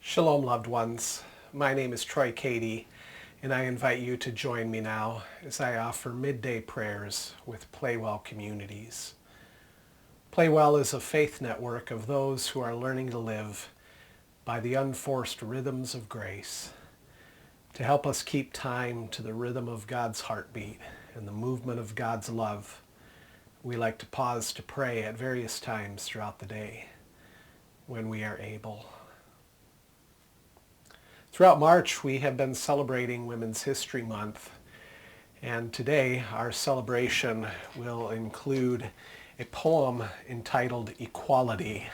Shalom, loved ones. My name is Troy Cady, and I invite you to join me now as I offer midday prayers with PlayWell communities. PlayWell is a faith network of those who are learning to live by the unforced rhythms of grace. To help us keep time to the rhythm of God's heartbeat and the movement of God's love, we like to pause to pray at various times throughout the day when we are able. Throughout March, we have been celebrating Women's History Month, and today our celebration will include a poem entitled Equality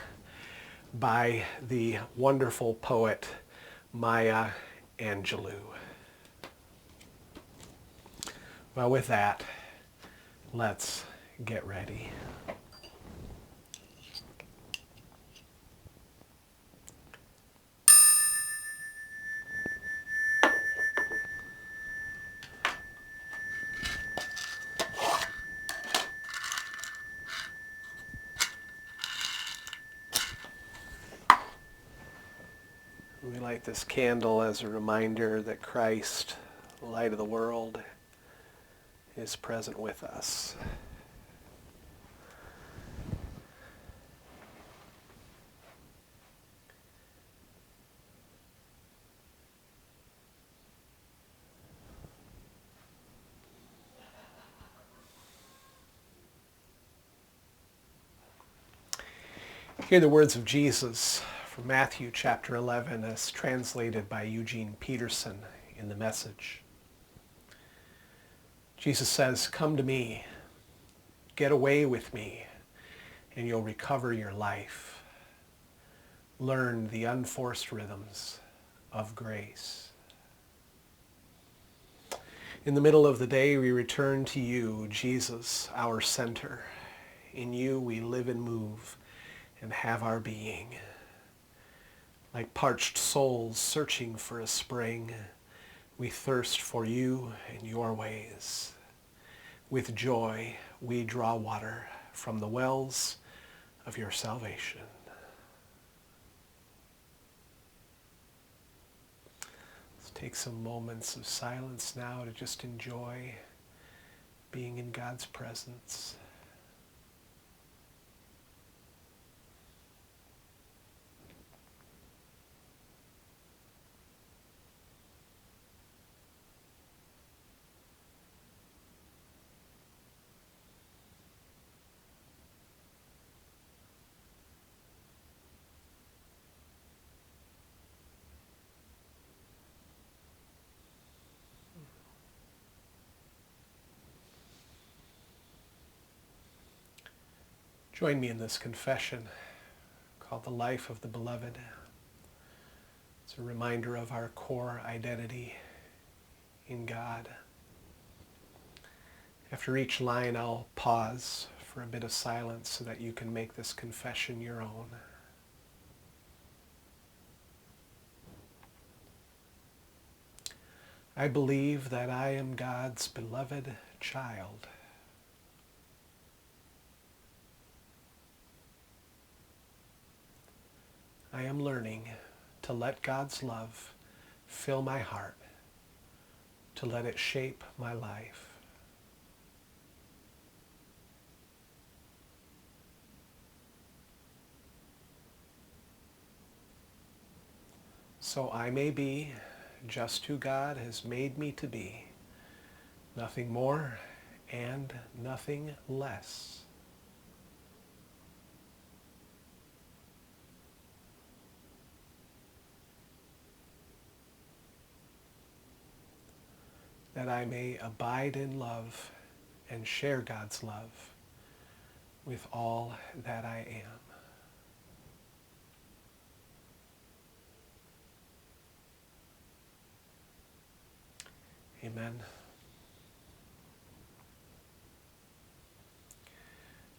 by the wonderful poet Maya Angelou. Well, with that, let's get ready. We light this candle as a reminder that Christ, the light of the world, is present with us. Hear the words of Jesus from Matthew chapter 11 as translated by Eugene Peterson in the Message. Jesus says, "Come to me, get away with me, and you'll recover your life. Learn the unforced rhythms of grace." In the middle of the day, we return to you, Jesus, our center. In you we live and move and have our being. Like parched souls searching for a spring, we thirst for you and your ways. With joy, we draw water from the wells of your salvation. Let's take some moments of silence now to just enjoy being in God's presence. Join me in this confession called The Life of the Beloved. It's a reminder of our core identity in God. After each line, I'll pause for a bit of silence so that you can make this confession your own. I believe that I am God's beloved child. I am learning to let God's love fill my heart, to let it shape my life. So I may be just who God has made me to be, nothing more and nothing less. That I may abide in love and share God's love with all that I am. Amen.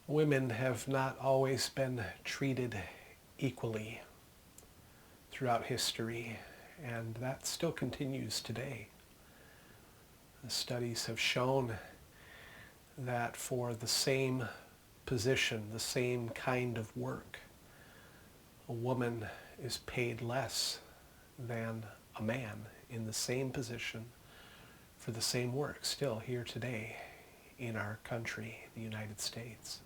Women have not always been treated equally throughout history, and that still continues today. The studies have shown that for the same position, the same kind of work, a woman is paid less than a man in the same position for the same work still here today in our country, the United States.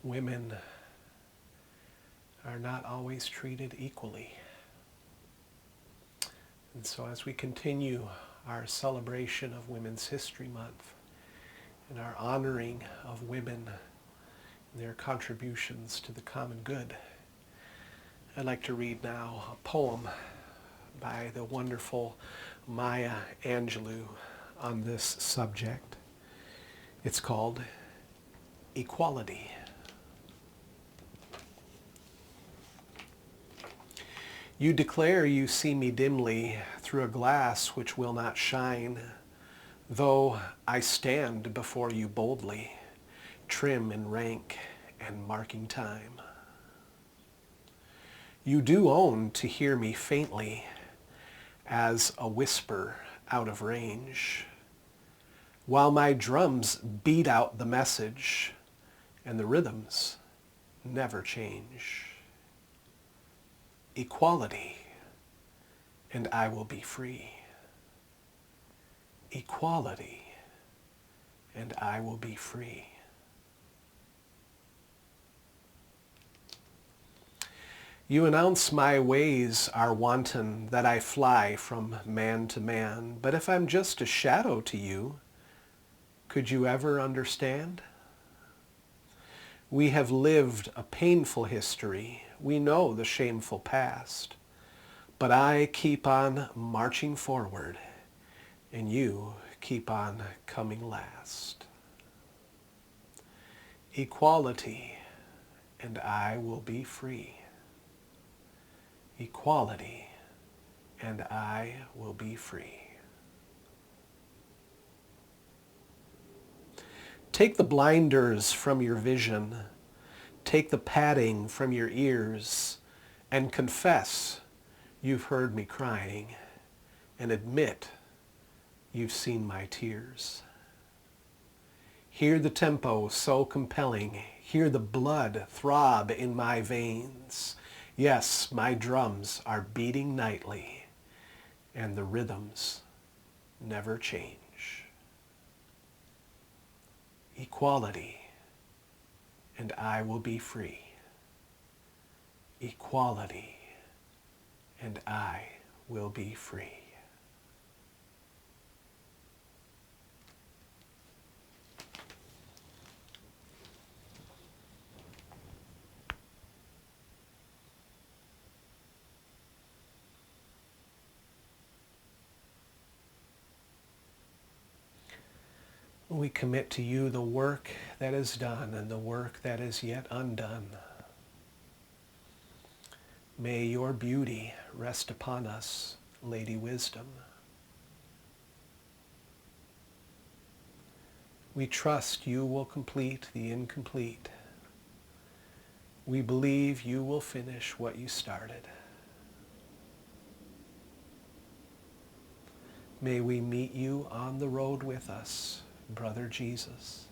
Women are not always treated equally. And so as we continue our celebration of Women's History Month and our honoring of women and their contributions to the common good, I'd like to read now a poem by the wonderful Maya Angelou on this subject. It's called Equality. You declare you see me dimly through a glass which will not shine, though I stand before you boldly, trim in rank and marking time. You do own to hear me faintly, as a whisper out of range, while my drums beat out the message, and the rhythms never change. Equality, and I will be free. Equality, and I will be free. You announce my ways are wanton, that I fly from man to man. But if I'm just a shadow to you, could you ever understand? We have lived a painful history. We know the shameful past. But I keep on marching forward, and you keep on coming last. Equality, and I will be free. Equality, and I will be free. Take the blinders from your vision, take the padding from your ears, and confess you've heard me crying, and admit you've seen my tears. Hear the tempo so compelling, hear the blood throb in my veins. Yes, my drums are beating nightly, and the rhythms never change. Equality, and I will be free. Equality, and I will be free. We commit to you the work that is done and the work that is yet undone. May your beauty rest upon us, Lady Wisdom. We trust you will complete the incomplete. We believe you will finish what you started. May we meet you on the road with us, Brother Jesus.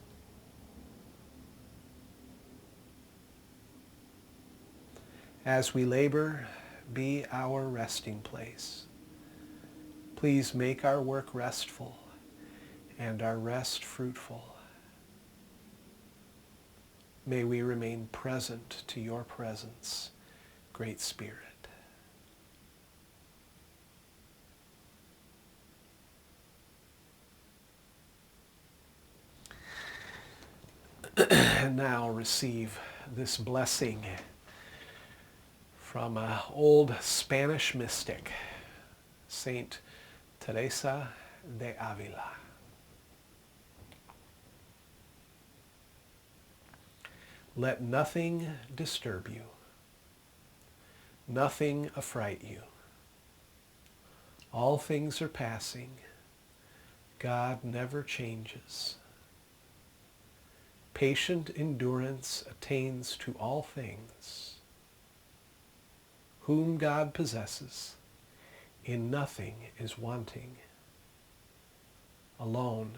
As we labor, be our resting place. Please make our work restful and our rest fruitful. May we remain present to your presence, Great Spirit. And now receive this blessing from an old Spanish mystic, Saint Teresa de Avila. Let nothing disturb you, nothing affright you. All things are passing. God never changes. Patient endurance attains to all things. Whom God possesses, in nothing is wanting. Alone,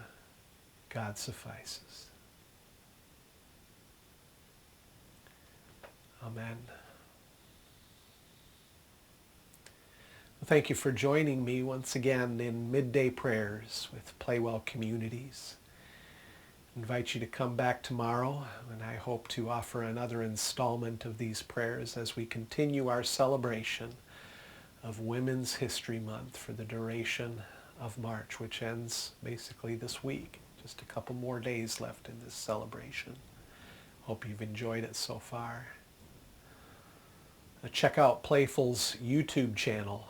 God suffices. Amen. Thank you for joining me once again in Midday Prayers with PlayWell Communities. I invite you to come back tomorrow, and I hope to offer another installment of these prayers as we continue our celebration of Women's History Month for the duration of March, which ends basically this week. Just a couple more days left in this celebration. Hope you've enjoyed it so far. Check out Playful's YouTube channel.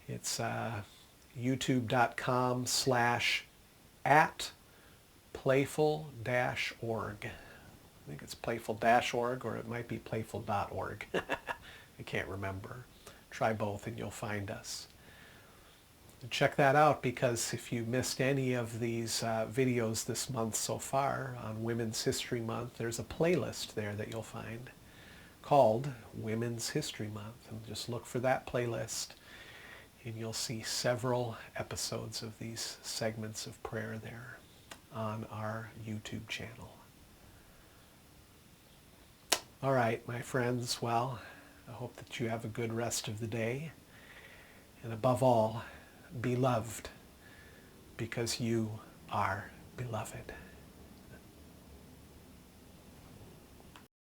It's youtube.com/@playful-org. I think it's playful-org, or it might be playful.org. I can't remember. Try both and you'll find us. Check that out, because if you missed any of these videos this month so far on Women's History Month, there's a playlist there that you'll find called Women's History Month. And just look for that playlist and you'll see several episodes of these segments of prayer there on our YouTube channel. All right, my friends, well, I hope that you have a good rest of the day. And above all, be loved, because you are beloved.